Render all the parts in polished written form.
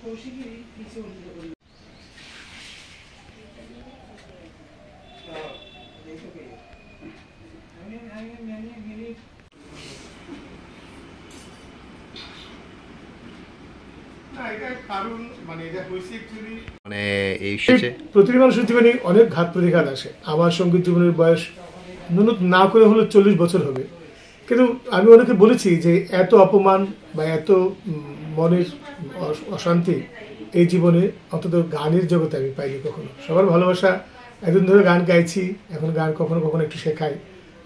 প্রতিটি মানুষের জীবনে অনেক ঘাত প্রতিঘাত আসে। আমার সঙ্গীত জীবনের বয়স না করে হলো 40 বছর হবে, কিন্তু আমি অনেকে বলেছি যে এত অপমান বা এত মনের অশান্তি এই জীবনে অন্তত গানের জগতে আমি পাইনি কখনো। সবার ভালোবাসা, একদিন ধরে গান গাইছি, এখন গান কখনো কখনো একটু শেখাই।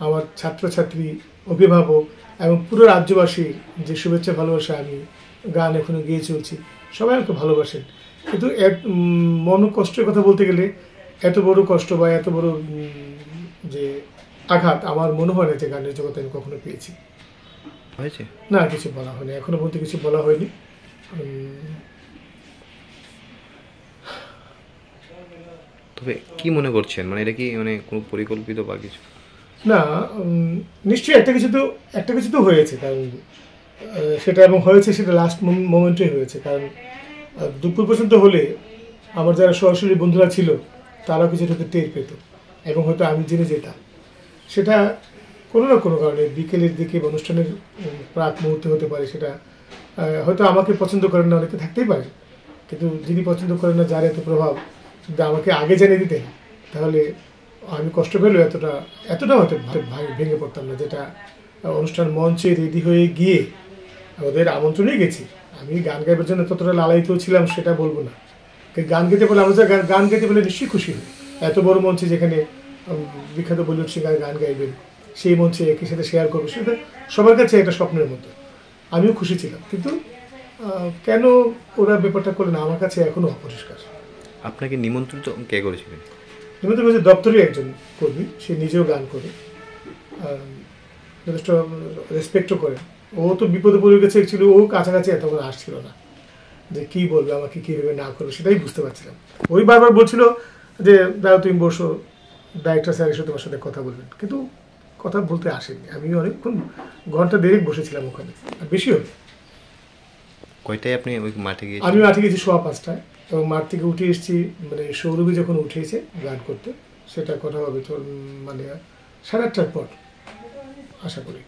আমার ছাত্রছাত্রী, অভিভাবক এবং পুরো রাজ্যবাসী যে শুভেচ্ছা ভালোবাসা, আমি গান এখনো গেয়ে চলছি, সবাই আমাকে ভালোবাসেন। কিন্তু মন কষ্টের কথা বলতে গেলে এত বড় কষ্ট বা এত বড় যে আঘাত আমার মনে হয় না যে গানের জগতে আমি কখনো পেয়েছি। না, কিছু বলা হয়নি, এখনো বলতে কিছু বলা হয়নি। তবে কি মনে করছেন, মানে এটা কি মানে কোনো পরিকল্পিত বা কিছু? না, নিশ্চয়ই একটা কিছু তো হয়েছে, কারণ সেটা এবং হয়েছে সেটা লাস্ট মোমেন্টে হয়েছে। কারণ দুপুর পর্যন্ত হলে আমার যারা সরাসরি বন্ধুরা ছিল তারাও কিছুটা টের পেত এবং হয়তো আমি জেনে যেতাম। সেটা কোনো না কোনো কারণে বিকেলের দিকে অনুষ্ঠানের প্রাক মুহূর্তে হতে পারে। সেটা হয়তো আমাকে পছন্দ করেন না, অনেকে থাকতেই পারে, কিন্তু যিনি পছন্দ করেন না, যার এত প্রভাব, যদি আমাকে আগে জেনে দিতেন তাহলে আমি কষ্ট পেলেও এতটা হয়তো ভেঙে পড়তাম না। যেটা অনুষ্ঠান মঞ্চে রেডি হয়ে গিয়ে ওদের আমন্ত্রণেই গেছি, আমি গান গাইবার জন্য ততটা লালায়িত ছিলাম সেটা বলবো না। গান গাইতে বলে আমরা গান গাইতে বলে নিশ্চয়ই খুশি হই। এত বড় মঞ্চে যেখানে বিখ্যাত বলিউড সিঙ্গার গান গাইবেন, সেই মঞ্চে একই সাথে শেয়ার করবো, সেটা সবার কাছে একটা স্বপ্নের মতো। আমিও খুশি ছিলাম, কিন্তু কেন ওরা ব্যাপারটা করলেন আমার কাছে এখনো অপরিষ্কার। আপনাকে নিমন্ত্রিত কে করেছিলেন? নিমন্ত্রণ করেছে দপ্তরের একজন কর্মী, সে নিজেও গান করে, যথেষ্ট রেসপেক্টও করে। ও তো বিপদে পড়ে গেছে, অ্যাকচুয়ালি ও কাছাকাছি এতক্ষণ আসছিল না, যে কী বলবে আমাকে, কীভাবে না করবে সেটাই বুঝতে পারছিলাম। ওই বারবার বলছিল যে দাদা তুমি বসো, ডাইরেক্টর স্যার এসে তোমার সাথে কথা বলবেন, কিন্তু কথা বলতে আসেনি। আমি অনেকক্ষণ ঘন্টা দেড়েক বসেছিলাম ওখানে, আর বেশি হবে। কয়টায় আপনি ওই মাঠে গিয়ে? আমি মাঠে গেছি 5:15 এবং মাঠ থেকে উঠে এসেছি, মানে সৌরভী যখন উঠেছে গান করতে, সেটা কথা হবে তোর মানে 8:30 পর আশা করি।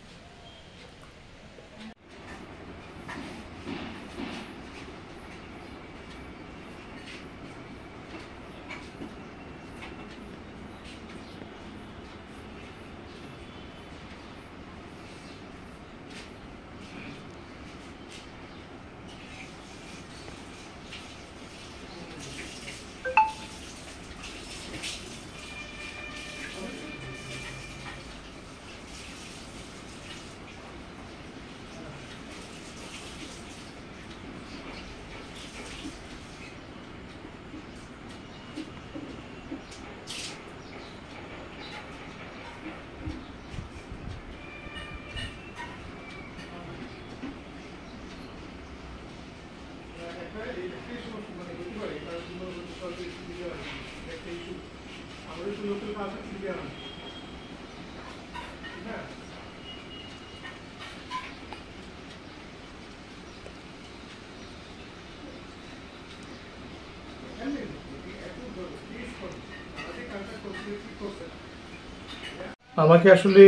আমাকে আসলে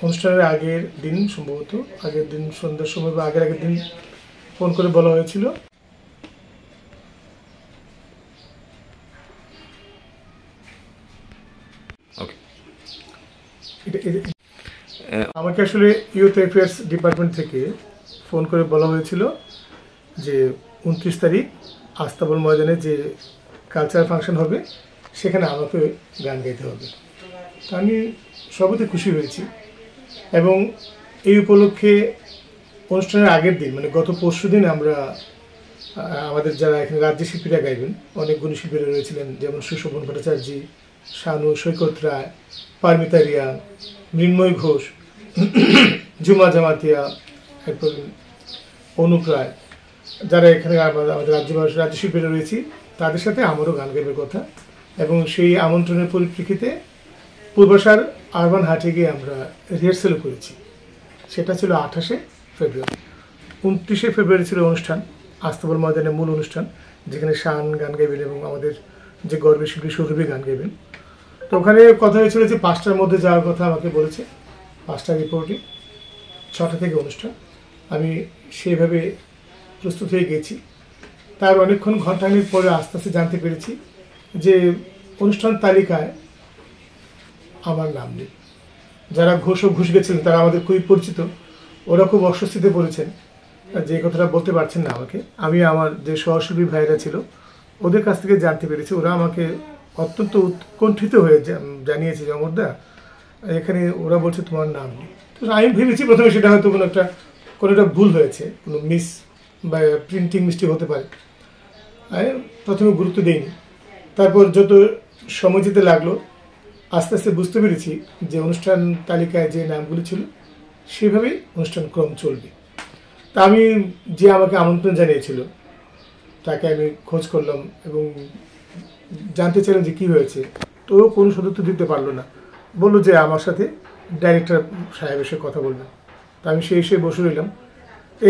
অনুষ্ঠানের আগের দিন, সম্ভবত আগের দিন সন্ধ্যার সময় বা আগের দিন ফোন করে বলা হয়েছিল আমাকে আসলে ইউথ অ্যাফেয়ার্স ডিপার্টমেন্ট থেকে ফোন করে বলা হয়েছিল যে 29 তারিখ আস্তাবল ময়দানে যে কালচারাল ফাংশন হবে সেখানে আমাকে গান গাইতে হবে। তো আমি সবতে খুশি হয়েছি এবং এই উপলক্ষে অনুষ্ঠানের আগের দিন মানে গত পরশুদিন আমরা আমাদের যারা এখানে রাজ্য শিল্পীরা গাইবেন, অনেক গুণী শিল্পীরা রয়েছিলেন, যেমন সুশোভন ভট্টাচার্য, শানু, সৈকত রায়, পারমিতা রিয়া, মৃন্ময় ঘোষ, ঝুমা জামাতিয়া, এরপর অনুপ রায়, যারা এখানে আমাদের রাজ্য শিল্পীরা রয়েছি, তাদের সাথে আমারও গান গাইবার কথা। এবং সেই আমন্ত্রণের পরিপ্রেক্ষিতে পূর্বাশার আরবান হাটে গিয়ে আমরা রিহার্সেলও করেছি। সেটা ছিল 28শে ফেব্রুয়ারি। 29শে ফেব্রুয়ারি ছিল অনুষ্ঠান আস্তাবল ময়দানে মূল অনুষ্ঠান, যেখানে শান গান গাইবেন এবং আমাদের যে গর্বের শিল্পী সৌরভী গান গাইবেন। তো ওখানে কথা হয়েছিল যে 5টার মধ্যে যাওয়ার কথা আমাকে বলেছে, 5টা রিপোর্টে, 6টা থেকে অনুষ্ঠান। আমি সেইভাবে প্রস্তুত হয়ে গেছি। তার অনেকক্ষণ ঘন্টাখানেক পরে আস্তে আস্তে জানতে পেরেছি যে অনুষ্ঠান তালিকায় আমার নাম নেই। যারা ঘুষ গেছিলেন তারা আমাদের খুবই পরিচিত, ওরা খুব অস্বস্তিতে পড়েছেন, যে কথাটা বলতে পারছেন না আমাকে। আমি আমার যে সহশিল্পী ভাইরা ছিল ওদের কাছ থেকে জানতে পেরেছি, ওরা আমাকে অত্যন্ত উৎকণ্ঠিত হয়ে জানিয়েছে যে অমরদা, এখানে ওরা বলছে তোমার নাম নেই। তো আমি ভেবেছি প্রথমে সেটা হয়তো কোনো একটা ভুল হয়েছে, কোনো মিস বা প্রিন্টিং মিস্টেক হতে পারে। আমি প্রথমে গুরুত্ব দিইনি। তারপর যত সময় যেতে লাগলো আস্তে আস্তে বুঝতে পেরেছি যে অনুষ্ঠান তালিকায় যে নামগুলি ছিল সেভাবেই অনুষ্ঠান ক্রম চলবে। তা আমি যে আমাকে আমন্ত্রণ জানিয়েছিল তাকে আমি খোঁজ করলাম এবং জানতে চাইলাম যে কী হয়েছে। তো কোনো সদুত্তর দিতে পারলো না, বললো যে আমার সাথে ডাইরেক্টর সাহেব এসে কথা বলবেন। তা আমি সেই এসে বসে রইলাম।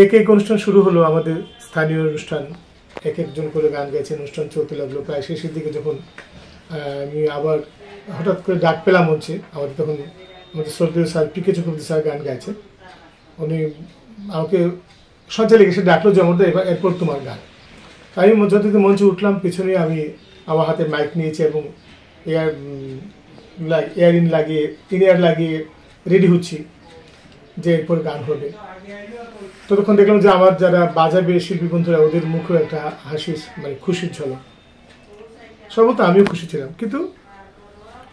এক অনুষ্ঠান শুরু হলো, আমাদের স্থানীয় অনুষ্ঠান, এক একজন করে গান গাইছেন, অনুষ্ঠান চলতে লাগলো। প্রায় শেষের দিকে যখন আমি আবার হঠাৎ করে ডাক পেলাম হচ্ছে, আমাদের তখন আমাদের শ্রদ্ধেয় স্যার পিকে চক্রবর্তী স্যার গান গাইছেন। উনি আমাকে সঞ্চালিক এসে ডাকলো যে আমাদের এরপর তোমার গান। আমি যত মঞ্চে উঠলাম, পিছনে আমি আমার হাতে মাইক নিয়েছি এবং ইন লাগিয়ে রেডি হচ্ছি যে এরপর গান হবে। ততক্ষণ দেখলাম যে আমার যারা বাজাবে শিল্পী বন্ধুরা, ওদের মুখে একটা হাসি, মানে খুশির ঝলক। সম্ভবত আমিও খুশি ছিলাম। কিন্তু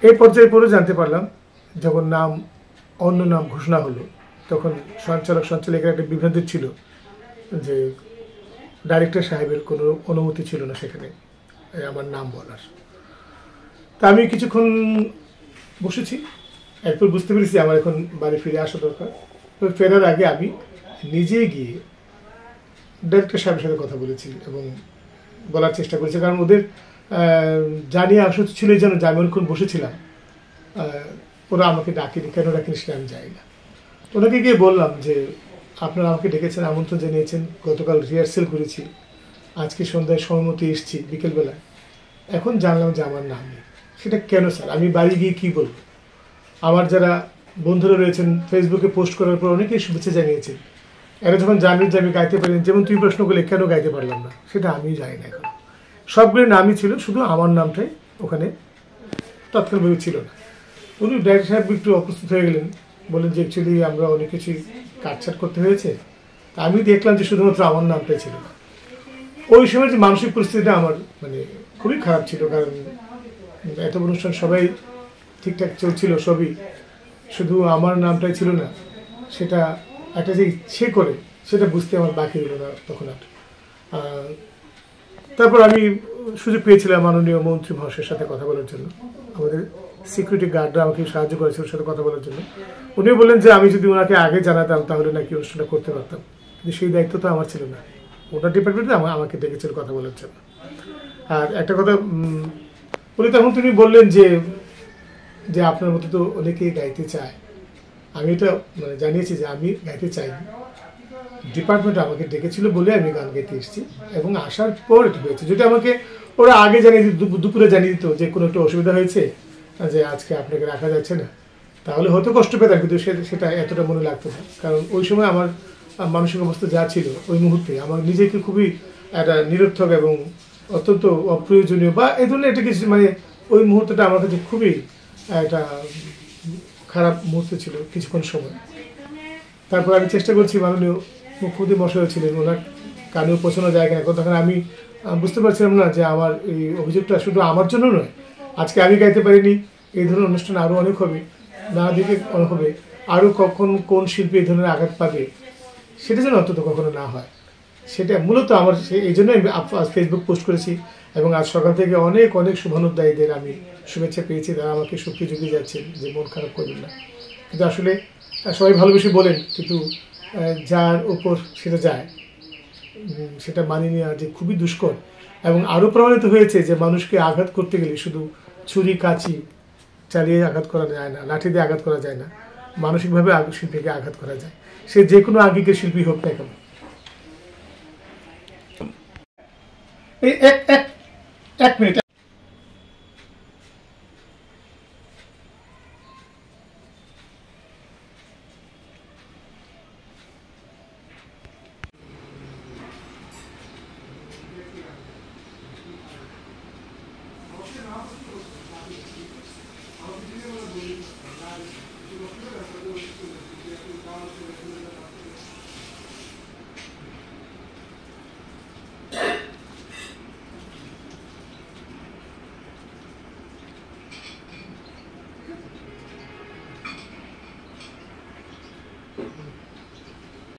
এই পর্যায়ে পরে জানতে পারলাম যখন অন্য নাম ঘোষণা হলো, তখন সঞ্চালকের একটা বিভ্রান্তি ছিল যে ডাইরেক্টর সাহেবের কোনো অনুমতি ছিল না সেখানে আমার নাম বলার। তা আমি কিছুক্ষণ বসেছি, এরপর বুঝতে পেরেছি আমার এখন বাড়ি ফিরে আসা দরকার। তো ফেরার আগে আমি নিজে গিয়ে ডাইরেক্টর সাহেবের সাথে কথা বলেছি এবং বলার চেষ্টা করেছি, কারণ ওদের জানিয়ে আসা ছিল যেন আমি অনেকক্ষণ বসেছিলাম, ওরা আমাকে ডাকেনি, কেন ডাকেনি সেটা আমি যাই না। ওনাকে গিয়ে বললাম যে আপনারা আমাকে ডেকেছেন, আমন্ত্রণ জানিয়েছেন, গতকাল রিহার্সেল করেছি, আজকে সন্ধ্যায় সময়মতো এসেছি বিকেলবেলায়, এখন জানলাম যে আমার নাম নেই। সেটা কেন স্যার? আমি বাড়ি গিয়ে কী বলবো? আমার যারা বন্ধুরা রয়েছেন ফেসবুকে পোস্ট করার পর অনেকেই শুভেচ্ছা জানিয়েছেন, এরা যখন জানলেন যে আমি গাইতে পারি, যেমন তুই প্রশ্ন করলে কেন গাইতে পারলাম না, সেটা আমি জানি না। এখন সবগুলো নামই ছিল, শুধু আমার নামটাই ওখানে তৎকালভাবে ছিল না। উনি ডাইরেক্টর সাহেব একটু অপ্রস্তুত হয়ে গেলেন, বললেন যে অ্যাকচুয়ালি আমরা অনেক কিছুই কাটছাট করতে হয়েছে। তা আমি দেখলাম যে শুধুমাত্র আমার নামটাই ছিল না। ওই সময় যে মানসিক পরিস্থিতিটা আমার মানে খুবই খারাপ ছিল, কারণ এত অনুষ্ঠান সবাই ঠিকঠাক চলছিল সবই, শুধু আমার নামটাই ছিল না। সেটা একটা যে ইচ্ছে করে সেটা বুঝতে আমার বাকি রইল না তখন আর। তারপর আমি সুযোগ পেয়েছিলাম মাননীয় মন্ত্রী মহাশয়ের সাথে কথা বলার জন্য, আমাদের সিকিউরিটি গার্ডরা আমাকে সাহায্য করেছিল ওর সাথে কথা বলার জন্য। উনি বললেন যে আমি যদি ওনাকে আগে জানাতাম তাহলে নাকি অনুষ্ঠানটা করতে পারতাম, কিন্তু সেই দায়িত্ব তো আমার ছিল না, ওনার ডিপার্টমেন্টে আমাকে ডেকেছিল কথা বলার জন্য। আর একটা কথা উনি তখন তিনি বললেন যে আপনার মতো তো অনেকেই গাইতে চায়। আমি এটা মানে জানিয়েছি যে আমি গাইতে চাইনি, ডিপার্টমেন্ট আমাকে ডেকেছিল বলে আমি গান গাইতে এসেছি এবং আসার পর এটা হয়েছে। যদি আমাকে ওরা আগে জানিয়ে দিত, দুপুরে জানিয়ে দিত যে কোনো একটা অসুবিধা হয়েছে, যে আজকে আপনাকে রাখা যাচ্ছে না, তাহলে হয়তো কষ্ট পেতাম, কিন্তু সেটা এতটা মনে লাগতো না। কারণ ওই সময় আমার মানসিক অবস্থা যা ছিল ওই মুহূর্তে আমার নিজেকে খুবই একটা নিরর্থক এবং অত্যন্ত অপ্রয়োজনীয় বা এই ধরনের একটা কিছু, মানে ওই মুহূর্তটা আমার কাছে খুবই একটা খারাপ মুহূর্ত ছিল কিছুক্ষণ সময়। তারপর আমি চেষ্টা করছি, মাননীয় মুখ্যমন্ত্রী মশাই ছিলেন, ওনার কানেও পৌঁছানো যায় কিনা, তখন আমি বুঝতে পারছিলাম না যে আমার এই অভিযোগটা শুধু আমার জন্য নয়, আজকে আমি গাইতে পারিনি, এই ধরনের অনুষ্ঠান আরও অনেক হবে, নানা দিকে অনেক হবে, আরও কখন কোন শিল্পী এই ধরনের আঘাত পাবে সেটা যেন অন্তত কখনো না হয়। সেটা মূলত আমার এই জন্য আমি ফেসবুক পোস্ট করেছি এবং আজ সকাল থেকে অনেক অনেক শুভানুধ্যায়ীদের আমি শুভেচ্ছা পেয়েছি, তারা আমাকে শক্তি জুগিয়ে যাচ্ছেন যে মন খারাপ করবেন না। কিন্তু আসলে সবাই ভালোবেসে বলেন, কিন্তু যার উপর সেটা যায় সেটা মানিয়ে নেওয়া যে খুবই দুষ্কর। এবং আরও প্রমাণিত হয়েছে যে মানুষকে আঘাত করতে গেলে শুধু ছুরি কাঁচি চালিয়ে আঘাত করা যায় না, লাঠি দিয়ে আঘাত করা যায় না, মানসিকভাবে শিল্পীকে আঘাত করা যায়, সে যে কোনো আঙ্গিকের শিল্পী হোক না কেন। এই এক এক এক মিনিট।